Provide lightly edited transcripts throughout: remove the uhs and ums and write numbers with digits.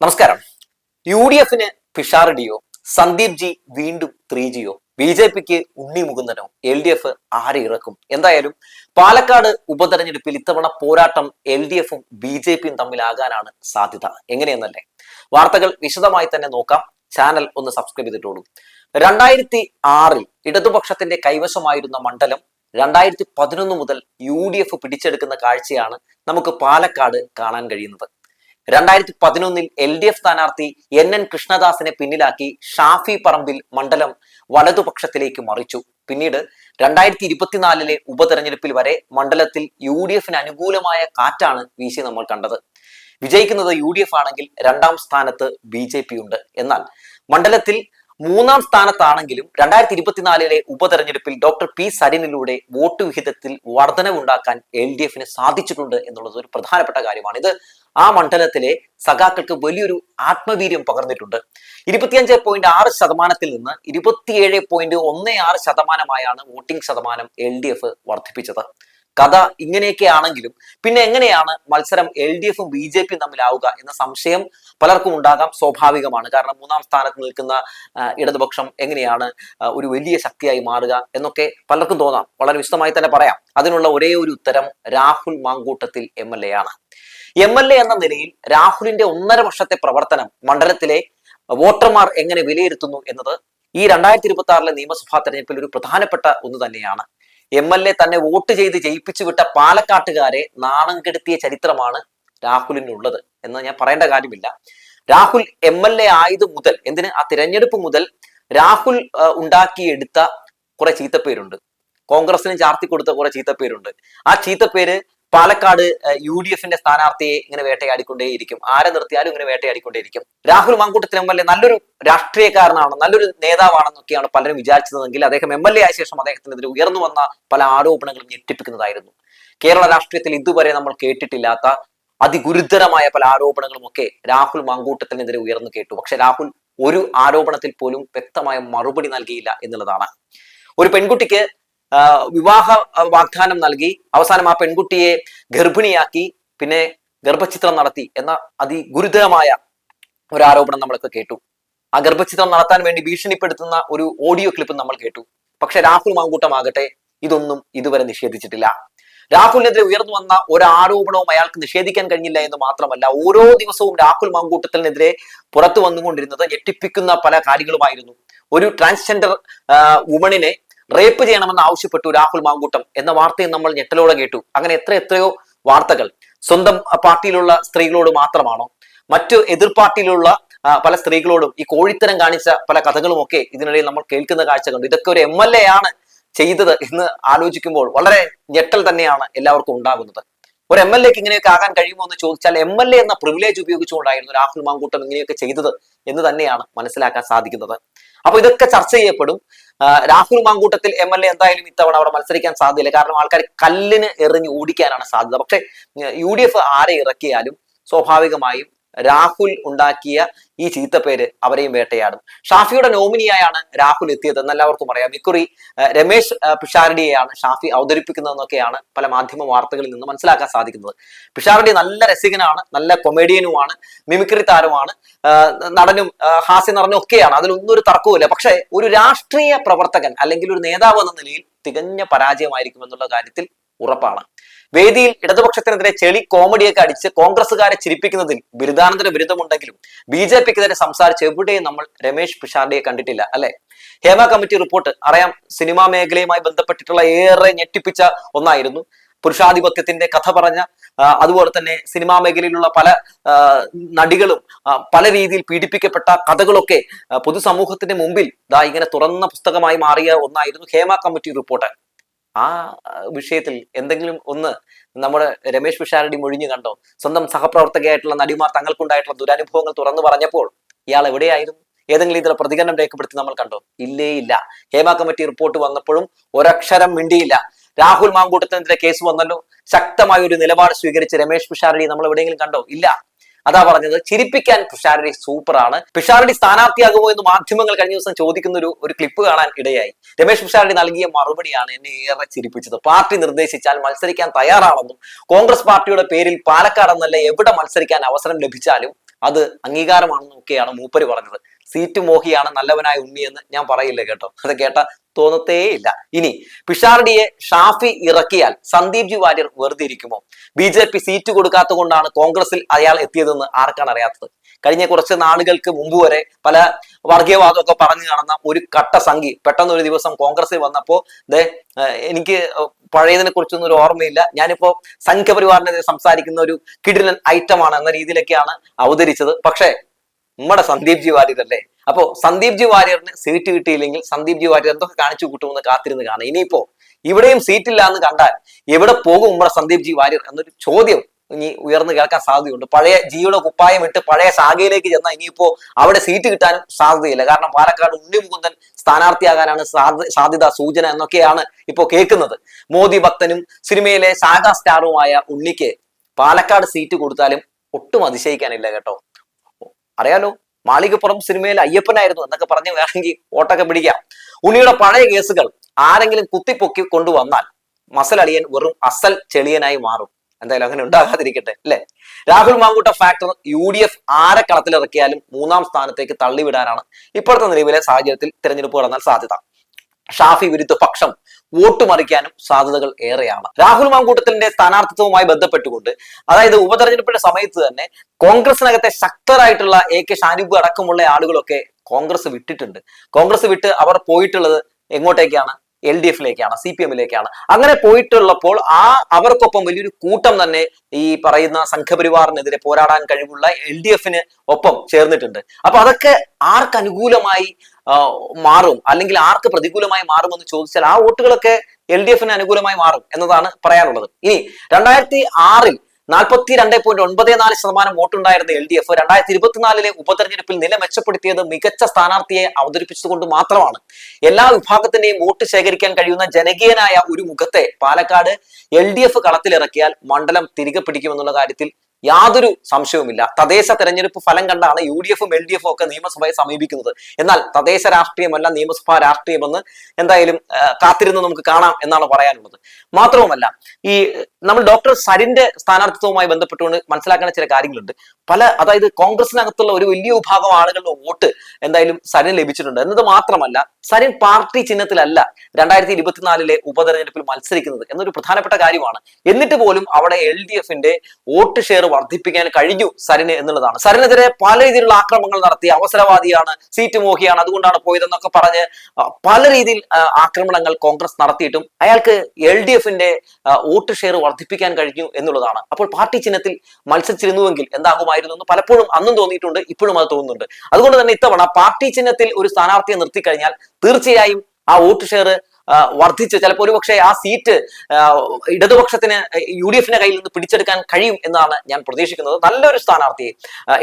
നമസ്കാരം. UDFന് പിഷാരടിയോ, സന്ദീപ് ജി വീണ്ടും 3Gയോ, BJPക്ക് ഉണ്ണി മുകുന്ദനോ, LDF ആരെ ഇറക്കും? എന്തായാലും പാലക്കാട് ഉപതെരഞ്ഞെടുപ്പിൽ ഇത്തവണ പോരാട്ടം LDFും BJPയും തമ്മിലാകാനാണ് സാധ്യത. എങ്ങനെയെന്നല്ലേ? വാർത്തകൾ വിശദമായി തന്നെ നോക്കാം. ചാനൽ ഒന്ന് സബ്സ്ക്രൈബ് ചെയ്തിട്ടോളൂ. 2006 ഇടതുപക്ഷത്തിന്റെ കൈവശമായിരുന്ന മണ്ഡലം 2011 മുതൽ UDF പിടിച്ചെടുക്കുന്ന കാഴ്ചയാണ് നമുക്ക് പാലക്കാട് കാണാൻ കഴിയുന്നത്. 2011 LDF സ്ഥാനാർത്ഥി NN കൃഷ്ണദാസിനെ പിന്നിലാക്കി ഷാഫി പറമ്പിൽ മണ്ഡലം വലതുപക്ഷത്തിലേക്ക് മറിച്ചു. പിന്നീട് 2024 ഉപതെരഞ്ഞെടുപ്പിൽ വരെ മണ്ഡലത്തിൽ UDFന് അനുകൂലമായ കാറ്റാണ് വീശി നമ്മൾ കണ്ടത്. വിജയിക്കുന്നത് UDF ആണെങ്കിൽ രണ്ടാം സ്ഥാനത്ത് BJP ഉണ്ട്. എന്നാൽ മണ്ഡലത്തിൽ മൂന്നാം സ്ഥാനത്താണെങ്കിലും 2024 ഉപതെരഞ്ഞെടുപ്പിൽ ഡോക്ടർ P സരിനിലൂടെ വോട്ട് വിഹിതത്തിൽ വർധനവുണ്ടാക്കാൻ LDFന് സാധിച്ചിട്ടുണ്ട് എന്നുള്ളത് ഒരു പ്രധാനപ്പെട്ട കാര്യമാണ്. ഇത് ആ മണ്ഡലത്തിലെ സഖാക്കൾക്ക് വലിയൊരു ആത്മവീര്യം പകർന്നിട്ടുണ്ട്. 25.6% നിന്ന് 27.16% വോട്ടിംഗ് ശതമാനം LDF വർദ്ധിപ്പിച്ചത്. കഥ ഇങ്ങനെയൊക്കെ ആണെങ്കിലും പിന്നെ എങ്ങനെയാണ് മത്സരം LDFും BJPയും തമ്മിലാവുക എന്ന സംശയം പലർക്കും ഉണ്ടാകാം. സ്വാഭാവികമാണ്. കാരണം മൂന്നാം സ്ഥാനത്ത് നിൽക്കുന്ന ഇടതുപക്ഷം എങ്ങനെയാണ് ഒരു വലിയ ശക്തിയായി മാറുക എന്നൊക്കെ പലർക്കും തോന്നാം. വളരെ വിശദമായി തന്നെ പറയാം. അതിനുള്ള ഒരേ ഒരു ഉത്തരം രാഹുൽ മാങ്കൂട്ടത്തിൽ MLA ആണ്. MLA എന്ന നിലയിൽ രാഹുലിന്റെ 1.5 വർഷത്തെ പ്രവർത്തനം മണ്ഡലത്തിലെ വോട്ടർമാർ എങ്ങനെ വിലയിരുത്തുന്നു എന്നത് ഈ 2026 നിയമസഭാ തെരഞ്ഞെടുപ്പിൽ ഒരു പ്രധാനപ്പെട്ട ഒന്ന് തന്നെയാണ്. MLA തന്നെ വോട്ട് ചെയ്ത് ജയിപ്പിച്ചു വിട്ട പാലക്കാട്ടുകാരെ നാണം കെടുത്തിയ ചരിത്രമാണ് രാഹുലിനുള്ളത് എന്ന് ഞാൻ പറയേണ്ട കാര്യമില്ല. രാഹുൽ MLA ആയത് മുതൽ ആ തിരഞ്ഞെടുപ്പ് മുതൽ രാഹുൽ ഉണ്ടാക്കിയെടുത്ത കുറെ ചീത്തപ്പേരുണ്ട്. കോൺഗ്രസിന് ചാർത്തി കൊടുത്ത കുറെ ചീത്തപ്പേരുണ്ട്. ആ ചീത്തപ്പേര് പാലക്കാട് UDFന്റെ സ്ഥാനാർത്ഥിയെ ഇങ്ങനെ വേട്ടയാടിക്കൊണ്ടേയിരിക്കും. ആരെ നിർത്തിയാലും ഇങ്ങനെ വേട്ടയാടിക്കൊണ്ടേയിരിക്കും. രാഹുൽ മാങ്കൂട്ടത്തിൽ MLA നല്ലൊരു രാഷ്ട്രീയക്കാരനാണ്, നല്ലൊരു നേതാവാണെന്നൊക്കെയാണ് പലരും വിചാരിച്ചതെങ്കിൽ അദ്ദേഹം MLA ആയ ശേഷം അദ്ദേഹത്തിനെതിരെ ഉയർന്നു വന്ന പല ആരോപണങ്ങളും ഞെട്ടിപ്പിക്കുന്നതായിരുന്നു. കേരള രാഷ്ട്രീയത്തിൽ ഇതുവരെ നമ്മൾ കേട്ടിട്ടില്ലാത്ത അതിഗുരുതരമായ പല ആരോപണങ്ങളും ഒക്കെ രാഹുൽ മാങ്കൂട്ടത്തിനെതിരെ ഉയർന്നു കേട്ടു. പക്ഷെ രാഹുൽ ഒരു ആരോപണത്തിൽ പോലും വ്യക്തമായ മറുപടി നൽകിയില്ല എന്നുള്ളതാണ്. ഒരു പെൺകുട്ടിക്ക് വിവാഹ വാഗ്ദാനം നൽകി അവസാനം ആ പെൺകുട്ടിയെ ഗർഭിണിയാക്കി പിന്നെ ഗർഭചിത്രം നടത്തി എന്ന അതിഗുരുതരമായ ഒരു ആരോപണം നമ്മളൊക്കെ കേട്ടു. ആ ഗർഭചിത്രം നടത്താൻ വേണ്ടി ഭീഷണിപ്പെടുത്തുന്ന ഒരു ഓഡിയോ ക്ലിപ്പ് നമ്മൾ കേട്ടു. പക്ഷെ രാഹുൽ മാങ്കൂട്ടമാകട്ടെ ഇതൊന്നും ഇതുവരെ നിഷേധിച്ചിട്ടില്ല. രാഹുലിനെതിരെ ഉയർന്നു വന്ന ഒരു ആരോപണവും അയാൾക്ക് നിഷേധിക്കാൻ കഴിഞ്ഞില്ല എന്ന് മാത്രമല്ല, ഓരോ ദിവസവും രാഹുൽ മാങ്കൂട്ടത്തിനെതിരെ പുറത്തു വന്നുകൊണ്ടിരുന്നത് ഞെട്ടിപ്പിക്കുന്ന പല കാര്യങ്ങളുമായിരുന്നു. ഒരു ട്രാൻസ്ജെൻഡർ വുമണിനെ റേപ്പ് ചെയ്യണമെന്ന് ആവശ്യപ്പെട്ടു രാഹുൽ മാങ്കൂട്ടം എന്ന വാർത്തയും നമ്മൾ ഞെട്ടലോടെ കേട്ടു. അങ്ങനെ എത്രയോ വാർത്തകൾ. സ്വന്തം പാർട്ടിയിലുള്ള സ്ത്രീകളോട് മാത്രമാണോ, മറ്റു എതിർ പാർട്ടിയിലുള്ള പല സ്ത്രീകളോടും ഈ കോഴിത്തരം കാണിച്ച പല കഥകളും ഒക്കെ ഇതിനിടയിൽ നമ്മൾ കേൾക്കുന്ന കാഴ്ച കണ്ടു. ഇതൊക്കെ ഒരു MLA ആണ് ചെയ്തത് എന്ന് ആലോചിക്കുമ്പോൾ വളരെ ഞെട്ടൽ തന്നെയാണ് എല്ലാവർക്കും ഉണ്ടാകുന്നത്. ഒരു MLAക്ക് ഇങ്ങനെയൊക്കെ ആകാൻ കഴിയുമോ എന്ന് ചോദിച്ചാൽ MLA എന്ന പ്രിവിലേജ് ഉപയോഗിച്ചുകൊണ്ടായിരുന്നു രാഹുൽ മാങ്കൂട്ടം ഇങ്ങനെയൊക്കെ ചെയ്തത് എന്ന് തന്നെയാണ് മനസ്സിലാക്കാൻ സാധിക്കുന്നത്. അപ്പൊ ഇതൊക്കെ ചർച്ച ചെയ്യപ്പെടും. രാഹുൽ മാങ്കൂട്ടത്തിൽ MLA എന്തായാലും ഇത്തവണ അവിടെ മത്സരിക്കാൻ സാധ്യതയില്ല. കാരണം ആൾക്കാർ കല്ലിന് എറിഞ്ഞ് ഓടിക്കാനാണ് സാധ്യത. പക്ഷെ UDF ആരെ ഇറക്കിയാലും സ്വാഭാവികമായും രാഹുൽ ഉണ്ടാക്കിയ ഈ ചീത്തപ്പേര് അവരെയും വേട്ടയാടും. ഷാഫിയുടെ നോമിനിയായാണ് രാഹുൽ എത്തിയത് എന്നെല്ലാവർക്കും അറിയാം. ഇക്കുറി രമേശ് പിഷാരടിയെയാണ് ഷാഫി അവതരിപ്പിക്കുന്നതെന്നൊക്കെയാണ് പല മാധ്യമ വാർത്തകളിൽ നിന്ന് മനസ്സിലാക്കാൻ സാധിക്കുന്നത്. പിഷാരടി നല്ല രസികനാണ്, നല്ല കൊമേഡിയനുമാണ്, മിമിക്രി താരമാണ്, നടനും ഹാസ്യ നടനും ഒക്കെയാണ്. അതിലൊന്നും ഒരു തർക്കവുമില്ല. പക്ഷെ ഒരു രാഷ്ട്രീയ പ്രവർത്തകൻ അല്ലെങ്കിൽ ഒരു നേതാവ് എന്ന നിലയിൽ തികഞ്ഞ പരാജയമായിരിക്കും എന്നുള്ള കാര്യത്തിൽ ഉറപ്പാണ്. വേദിയിൽ ഇടതുപക്ഷത്തിനെതിരെ ചെളി കോമഡിയൊക്കെ അടിച്ച് കോൺഗ്രസുകാരെ ചിരിപ്പിക്കുന്നതിൽ ബിരുദാനന്തര ബിരുദമുണ്ടെങ്കിലും BJPക്കെതിരെ സംസാരിച്ച് എവിടെയും നമ്മൾ രമേശ് പിഷാരടിയെ കണ്ടിട്ടില്ല, അല്ലെ? ഹേമ കമ്മിറ്റി റിപ്പോർട്ട് അറിയാം. സിനിമാ മേഖലയുമായി ബന്ധപ്പെട്ടിട്ടുള്ള ഏറെ ഞെട്ടിപ്പിച്ച ഒന്നായിരുന്നു. പുരുഷാധിപത്യത്തിന്റെ കഥ പറഞ്ഞ, അതുപോലെ തന്നെ സിനിമാ മേഖലയിലുള്ള പല നടികളും പല രീതിയിൽ പീഡിപ്പിക്കപ്പെട്ട കഥകളൊക്കെ പൊതുസമൂഹത്തിന്റെ മുമ്പിൽ ഇങ്ങനെ തുറന്ന പുസ്തകമായി മാറിയ ഒന്നായിരുന്നു ഹേമ കമ്മിറ്റി റിപ്പോർട്ട്. ആ വിഷയത്തിൽ എന്തെങ്കിലും ഒന്ന് നമ്മുടെ രമേശ് പിഷാരടി മൊഴിഞ്ഞു കണ്ടോ? സ്വന്തം സഹപ്രവർത്തകയായിട്ടുള്ള നടിമാർ തങ്ങൾക്കുണ്ടായിട്ടുള്ള ദുരനുഭവങ്ങൾ തുറന്നു പറഞ്ഞപ്പോൾ ഇയാൾ എവിടെയായിരുന്നു? ഏതെങ്കിലും ഇതിലെ പ്രതികരണം രേഖപ്പെടുത്തി നമ്മൾ കണ്ടോ? ഇല്ലേ ഇല്ല. ഹേമ കമ്മിറ്റി റിപ്പോർട്ട് വന്നപ്പോഴും ഒരക്ഷരം മിണ്ടിയില്ല. രാഹുൽ മാങ്കൂട്ടത്തിനെതിരെ കേസ് വന്നല്ലോ, ശക്തമായ ഒരു നിലപാട് സ്വീകരിച്ച് രമേശ് പിഷാരടി നമ്മൾ എവിടെയെങ്കിലും കണ്ടോ? ഇല്ല. അതാ പറഞ്ഞത്, ചിരിപ്പിക്കാൻ പിഷാരടി സൂപ്പറാണ്. പിഷാരടി സ്ഥാനാർത്ഥിയാകുമോ എന്ന് മാധ്യമങ്ങൾ കഴിഞ്ഞ ദിവസം ചോദിക്കുന്ന ഒരു ക്ലിപ്പ് കാണാൻ ഇടയായി. രമേശ് പിഷാരടി നൽകിയ മറുപടിയാണ് എന്നെ ഏറെ ചിരിപ്പിച്ചത്. പാർട്ടി നിർദ്ദേശിച്ചാൽ മത്സരിക്കാൻ തയ്യാറാണെന്നും കോൺഗ്രസ് പാർട്ടിയുടെ പേരിൽ പാലക്കാട് എന്നല്ല എവിടെ മത്സരിക്കാൻ അവസരം ലഭിച്ചാലും അത് അംഗീകാരമാണെന്നും ഒക്കെയാണ് മൂപ്പര് പറഞ്ഞത്. സീറ്റ് മോഹിയാണ് നല്ലവനായ ഉണ്ണി എന്ന് ഞാൻ പറയില്ല കേട്ടോ, അത് കേട്ട തോന്നത്തേയില്ല. ഇനി പിഷാരടിയെ ഷാഫി ഇറക്കിയാൽ സന്ദീപ് ജി വാര്യർ വെറുതെ ഇരിക്കുമോ? BJP സീറ്റ് കൊടുക്കാത്ത കൊണ്ടാണ് കോൺഗ്രസിൽ അയാൾ എത്തിയതെന്ന് ആർക്കാണ് അറിയാത്തത്? കഴിഞ്ഞ കുറച്ച് നാളുകൾക്ക് മുമ്പ് വരെ പല വർഗീയവാദമൊക്കെ പറഞ്ഞു നടന്ന ഒരു കട്ട സംഘി പെട്ടെന്ന് ഒരു ദിവസം കോൺഗ്രസിൽ വന്നപ്പോ എനിക്ക് പഴയതിനെ കുറിച്ചൊന്നും ഒരു ഓർമ്മയില്ല, ഞാനിപ്പോ സംഘപരിവാറിനെതിരെ സംസാരിക്കുന്ന ഒരു കിടിലൻ ഐറ്റമാണ് എന്ന രീതിയിലൊക്കെയാണ് അവതരിച്ചത്. പക്ഷേ നമ്മുടെ സന്ദീപ് ജി വാര്യർ അല്ലേ? അപ്പോ സന്ദീപ് ജി വാര്യറിന് സീറ്റ് കിട്ടിയില്ലെങ്കിൽ സന്ദീപ് ജി വാര്യർ എന്തൊക്കെ കാണിച്ചു കൂട്ടുമെന്ന് കാത്തിരുന്ന് കാണാം. ഇനിയിപ്പോ ഇവിടെയും സീറ്റില്ല എന്ന് കണ്ടാൽ എവിടെ പോകും നമ്മുടെ സന്ദീപ് ജി വാര്യർ എന്നൊരു ചോദ്യം ഇനി ഉയർന്നു കേൾക്കാൻ സാധ്യതയുണ്ട്. പഴയ ജിയുടെ കുപ്പായം ഇട്ട് പഴയ ശാഖയിലേക്ക് ചെന്നാൽ ഇനിയിപ്പോ അവിടെ സീറ്റ് കിട്ടാനും സാധ്യതയില്ല. കാരണം പാലക്കാട് ഉണ്ണി മുകുന്ദൻ സ്ഥാനാർത്ഥിയാകാനാണ് സാധ്യത, സൂചന എന്നൊക്കെയാണ് ഇപ്പോ കേൾക്കുന്നത്. മോദി ഭക്തനും സിനിമയിലെ സാഗാ സ്റ്റാറുമായ ഉണ്ണിക്ക് പാലക്കാട് സീറ്റ് കൊടുത്താലും ഒട്ടും അതിശയിക്കാനില്ല കേട്ടോ. അറിയാലോ, മാളികപ്പുറം സിനിമയിൽ അയ്യപ്പനായിരുന്നു എന്നൊക്കെ പറഞ്ഞ് വേണമെങ്കിൽ വോട്ടൊക്കെ പിടിക്കാം. ഉണ്ണിയുടെ പഴയ കേസുകൾ ആരെങ്കിലും കുത്തിപ്പൊക്കി കൊണ്ടുവന്നാൽ മസലളിയൻ വെറും അസൽ ചെളിയനായി മാറും. എന്തായാലും അങ്ങനെ ഉണ്ടാകാതിരിക്കട്ടെ അല്ലെ. രാഹുൽ മാങ്കൂട്ട ഫാക്ടർ UDF ആരെ കളത്തിലിറക്കിയാലും 3ാം സ്ഥാനത്തേക്ക് തള്ളിവിടാനാണ് ഇപ്പോഴത്തെ നിലവിലെ സാഹചര്യത്തിൽ തിരഞ്ഞെടുപ്പ് നടന്നാൽ സാധ്യത. ഷാഫി വിരുദ്ധ പക്ഷം വോട്ട് മറിക്കാനും സാധ്യതകൾ ഏറെയാണ്. രാഹുൽ മാങ്കൂട്ടത്തിന്റെ സ്ഥാനാർത്ഥിത്വവുമായി ബന്ധപ്പെട്ടുകൊണ്ട്, അതായത് ഉപതെരഞ്ഞെടുപ്പിന്റെ സമയത്ത് തന്നെ കോൺഗ്രസിനകത്തെ ശക്തരായിട്ടുള്ള AK ഷാനിബ് അടക്കമുള്ള ആളുകളൊക്കെ കോൺഗ്രസ് വിട്ടിട്ടുണ്ട്. കോൺഗ്രസ് വിട്ട് അവർ പോയിട്ടുള്ളത് എങ്ങോട്ടേക്കാണ്? LDFിലേക്കാണ്, CPMിലേക്കാണ്. അങ്ങനെ പോയിട്ടുള്ളപ്പോൾ അവർക്കൊപ്പം വലിയൊരു കൂട്ടം തന്നെ ഈ പറയുന്ന സംഘപരിവാറിനെതിരെ പോരാടാൻ കഴിവുള്ള LDFന് ഒപ്പം ചേർന്നിട്ടുണ്ട്. അപ്പൊ അതൊക്കെ ആർക്ക് അനുകൂലമായി മാറും, അല്ലെങ്കിൽ ആർക്ക് പ്രതികൂലമായി മാറുമെന്ന് ചോദിച്ചാൽ ആ വോട്ടുകളൊക്കെ LDFന് അനുകൂലമായി മാറും എന്നതാണ് പറയാനുള്ളത്. ഇനി 2006-ൽ 42.94% വോട്ടുണ്ടായിരുന്ന LDF 2024-ലെ ഉപതെരഞ്ഞെടുപ്പിൽ നില മെച്ചപ്പെടുത്തിയത് മികച്ച സ്ഥാനാർത്ഥിയെ അവതരിപ്പിച്ചതുകൊണ്ട് മാത്രമാണ്. എല്ലാ വിഭാഗത്തിന്റെയും വോട്ട് ശേഖരിക്കാൻ കഴിയുന്ന ജനകീയനായ ഒരു മുഖത്തെ പാലക്കാട് LDF കളത്തിലിറക്കിയാൽ മണ്ഡലം തിരികെ പിടിക്കുമെന്നുള്ള കാര്യത്തിൽ യാതൊരു സംശയവുമില്ല. തദ്ദേശ തെരഞ്ഞെടുപ്പ് ഫലം കണ്ടാണ് UDFും LDFും ഒക്കെ നിയമസഭയെ സമീപിക്കുന്നത്. എന്നാൽ തദ്ദേശ രാഷ്ട്രീയമല്ല നിയമസഭാ രാഷ്ട്രീയമെന്ന് എന്തായാലും കാത്തിരുന്ന് നമുക്ക് കാണാം എന്നാണ് പറയാനുള്ളത്. മാത്രവുമല്ല, ഈ നമ്മൾ ഡോക്ടർ സരിന്റെ സ്ഥാനാർത്ഥിത്വവുമായി ബന്ധപ്പെട്ടുകൊണ്ട് മനസ്സിലാക്കുന്ന ചില കാര്യങ്ങളുണ്ട്. അതായത് കോൺഗ്രസിനകത്തുള്ള ഒരു വലിയ വിഭാഗം ആളുകളുടെ വോട്ട് എന്തായാലും സരിന് ലഭിച്ചിട്ടുണ്ട് എന്നത് മാത്രമല്ല, സരിൻ പാർട്ടി ചിഹ്നത്തിലല്ല 2024-ലെ ഉപതെരഞ്ഞെടുപ്പിൽ മത്സരിക്കുന്നത് എന്നൊരു പ്രധാനപ്പെട്ട കാര്യമാണ്. എന്നിട്ട് പോലും അവിടെ LDFന്റെ വോട്ട് ഷെയർ വർദ്ധിപ്പിക്കാൻ കഴിഞ്ഞു സരിന് എന്നുള്ളതാണ്. സരിനെതിരെ പല രീതിയിലുള്ള ആക്രമണങ്ങൾ നടത്തി, അവസരവാദിയാണ്, സീറ്റ് മോഹിയാണ്, അതുകൊണ്ടാണ് പോയതെന്നൊക്കെ പറഞ്ഞ് പല രീതിയിൽ ആക്രമണങ്ങൾ കോൺഗ്രസ് നടത്തിയിട്ടും അയാൾക്ക് LDFന്റെ വോട്ട് ഷെയർ വർദ്ധിപ്പിക്കാൻ കഴിഞ്ഞു എന്നുള്ളതാണ്. അപ്പോൾ പാർട്ടി ചിഹ്നത്തിൽ മത്സരിച്ചിരുന്നുവെങ്കിൽ എന്താകുമായിരുന്നു എന്ന് പലപ്പോഴും അന്നും തോന്നിയിട്ടുണ്ട്, ഇപ്പോഴും അത് തോന്നുന്നുണ്ട്. അതുകൊണ്ട് തന്നെ ഇത്തവണ പാർട്ടി ചിഹ്നത്തിൽ ഒരു സ്ഥാനാർത്ഥിയെ നിർത്തിക്കഴിഞ്ഞാൽ തീർച്ചയായും ആ വോട്ട് ഷെയർ വർദ്ധിച്ച് ചിലപ്പോൾ ഒരുപക്ഷെ ആ സീറ്റ് ഇടതുപക്ഷത്തിന് UDFന്റെ കയ്യിൽ നിന്ന് പിടിച്ചെടുക്കാൻ കഴിയും എന്നാണ് ഞാൻ പ്രതീക്ഷിക്കുന്നത്. നല്ലൊരു സ്ഥാനാർത്ഥിയെ,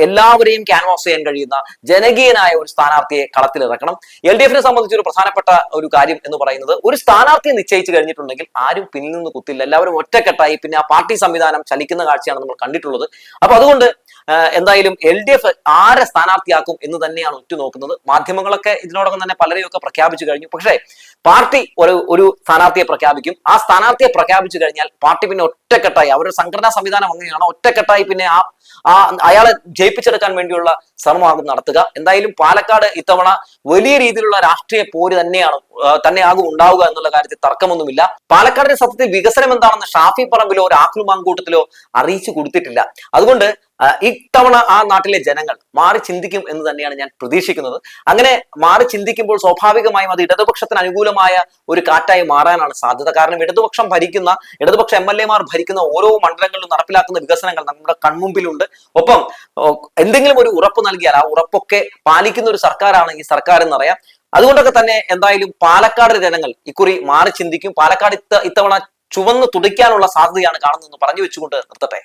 എല്ലാവരെയും ക്യാൻവാസ് ചെയ്യാൻ കഴിയുന്ന ജനകീയനായ ഒരു സ്ഥാനാർത്ഥിയെ കളത്തിലിറക്കണം. LDFനെ സംബന്ധിച്ച് ഒരു പ്രധാനപ്പെട്ട ഒരു കാര്യം എന്ന് പറയുന്നത്, ഒരു സ്ഥാനാർത്ഥിയെ നിശ്ചയിച്ചു കഴിഞ്ഞിട്ടുണ്ടെങ്കിൽ ആരും പിന്നിൽ നിന്ന് കുത്തില്ല, എല്ലാവരും ഒറ്റക്കെട്ടായി പിന്നെ ആ പാർട്ടി സംവിധാനം ചലിക്കുന്ന കാഴ്ചയാണ് നമ്മൾ കണ്ടിട്ടുള്ളത്. അപ്പൊ അതുകൊണ്ട് എന്തായാലും LDF ആരെ സ്ഥാനാർത്ഥിയാക്കും എന്ന് തന്നെയാണ് ഉറ്റുനോക്കുന്നത്. മാധ്യമങ്ങളൊക്കെ ഇതിനോടകം തന്നെ പലരെയൊക്കെ പ്രഖ്യാപിച്ചു കഴിഞ്ഞു. പക്ഷേ പാർട്ടി ഒരു സ്ഥാനാർത്ഥിയെ പ്രഖ്യാപിക്കും. ആ സ്ഥാനാർത്ഥിയെ പ്രഖ്യാപിച്ചു കഴിഞ്ഞാൽ പാർട്ടി പിന്നെ ഒറ്റക്കെട്ടായി, അവരുടെ സംഘടനാ സംവിധാനം അങ്ങനെയാണ്, ഒറ്റക്കെട്ടായി പിന്നെ അയാളെ ജയിപ്പിച്ചെടുക്കാൻ വേണ്ടിയുള്ള ശ്രമമാകും നടത്തുക. എന്തായാലും പാലക്കാട് ഇത്തവണ വലിയ രീതിയിലുള്ള രാഷ്ട്രീയ പോര് തന്നെയാകും ഉണ്ടാവുക എന്നുള്ള കാര്യത്തിൽ തർക്കമൊന്നുമില്ല. പാലക്കാടിന്റെ സത്യത്തിൽ വികസനം എന്താണെന്ന് ഷാഫി പറമ്പിലോ രാഹുൽ മാങ്കൂട്ടത്തിലോ അറിയിച്ചു കൊടുത്തിട്ടില്ല. അതുകൊണ്ട് ഇത്തവണ ആ നാട്ടിലെ ജനങ്ങൾ മാറി ചിന്തിക്കും എന്ന് തന്നെയാണ് ഞാൻ പ്രതീക്ഷിക്കുന്നത്. അങ്ങനെ മാറി ചിന്തിക്കുമ്പോൾ സ്വാഭാവികമായും അത് ഇടതുപക്ഷത്തിന് അനുകൂലമായ ഒരു കാറ്റായി മാറാനാണ് സാധ്യത. കാരണം ഇടതുപക്ഷ MLA മാർ ഭരിക്കുന്ന ഓരോ മണ്ഡലങ്ങളിലും നടപ്പിലാക്കുന്ന വികസനങ്ങൾ നമ്മുടെ കൺമുമ്പിലുണ്ട്. ഒപ്പം എന്തെങ്കിലും ഒരു ഉറപ്പ് നൽകിയാൽ ആ ഉറപ്പൊക്കെ പാലിക്കുന്ന ഒരു സർക്കാരാണ് ഈ സർക്കാർ എന്നറിയാം. അതുകൊണ്ടൊക്കെ തന്നെ എന്തായാലും പാലക്കാട് ജനങ്ങൾ ഇക്കുറി മാറി ചിന്തിക്കും. പാലക്കാട് ഇത്തവണ ചുവന്ന് തുടിക്കാനുള്ള സാധ്യതയാണ് കാണുന്നതെന്ന് പറഞ്ഞു വെച്ചുകൊണ്ട് നിർത്തട്ടെ.